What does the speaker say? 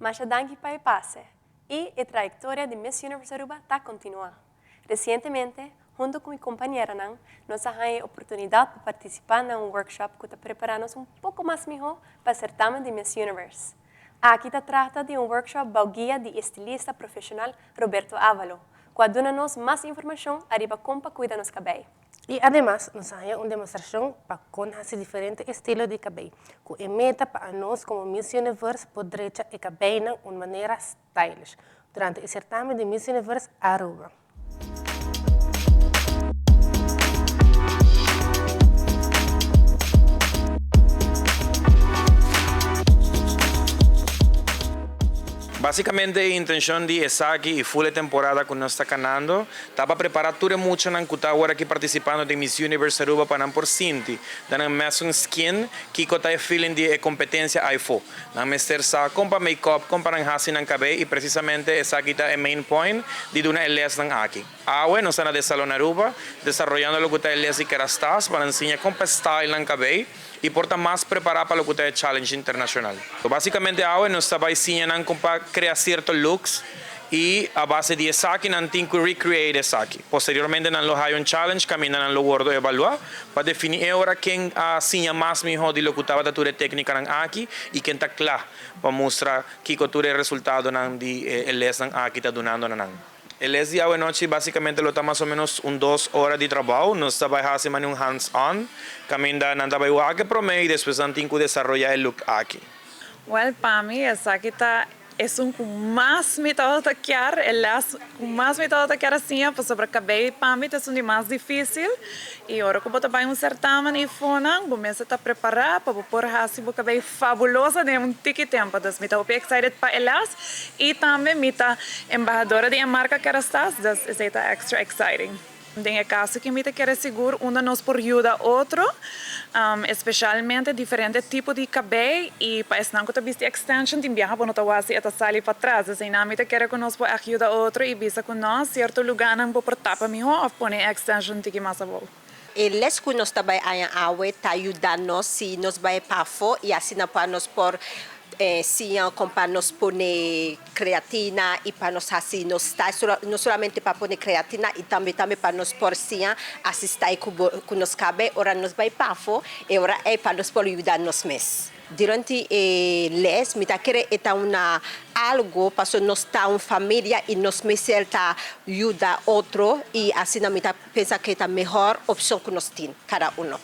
Machadangi Paipase y la trayectoria de Miss Universe Aruba está continua. Recientemente, junto con mi compañera Nan, nos ha dado la oportunidad de participar en un workshop que está preparándonos un poco más mejor para el certamen de Miss Universe. Aquí se trata de un workshop bajo guía de estilista profesional Roberto Ávalo, que da-nos más información arriba cómo cuidar nuestro cabello. Y además nos hay una demostración para conocer diferentes estilos de cabello, que es meta para nosotros como Miss Universe poder echar el cabello de una manera stylish durante el certamen de Miss Universe Aruba. Básicamente, la intención de Esaki y full temporada que nos está ganando, está para preparar todo mucho en que ahora aquí participando de Miss Universe Aruba para por Cinti, dando más un skin que está el feeling de competencia iPhone. Nada más sa compra make-up, compra hasin en cabello y precisamente Esaki está el main point de una LS aquí. Bueno, están de Salón Aruba desarrollando lo que está LS y que estás para enseñar cómo style en cabello y porta más preparada para lo que está el challenge internacional. Básicamente ahora nos está enseñando cómo crear ciertos looks y a base de Esaki nos tiene que recrear Esaki. Posteriormente nos hay un challenge que nos lo guardo evaluar para definir ahora quién enseña más mejor de lo que está la técnica aquí y quién está claro para mostrar qué el resultado de LS aquí está donando. El día de noche básicamente lo está más o menos 2 horas de trabajo, nos está haciendo un hands-on, camina nanda vai que promedio y después tenemos que desarrollar el look aquí. Well, para mí Esaki es un más método de atacar, más método de atacar assim, pues sobre cabello para mí es un más difícil y ahora como está un certamen y fona, comienza a preparar para poder hacer un cabello fabuloso de un tiki tiempo, entonces me estoy excited para elas y también me está embajadora de la marca que estás, entonces está extra exciting. En el caso que me quiere seguro, uno nos por ayuda a otro, especialmente diferentes tipos de cabello y para eso que te viste extension, te viaja por otra vez y te sale para atrás. Entonces, nada me quiere que nos por ayuda a otro y visa con nos cierto lugar no por tapa mejor o poner extension tiki más abajo. Les que nos está ayudando si nos va para fo y así no para nos por si para nos poner creatina y para nos así nos está no solamente para poner creatina y también para nos por si así está con nos cabe ahora nos va para fo y ahora para nos por ayudarnos más. Durante les me quiere una algo para nos está una familia y nos me cierta ayuda otro y así no me piensa que es la mejor opción que nos tiene cada uno.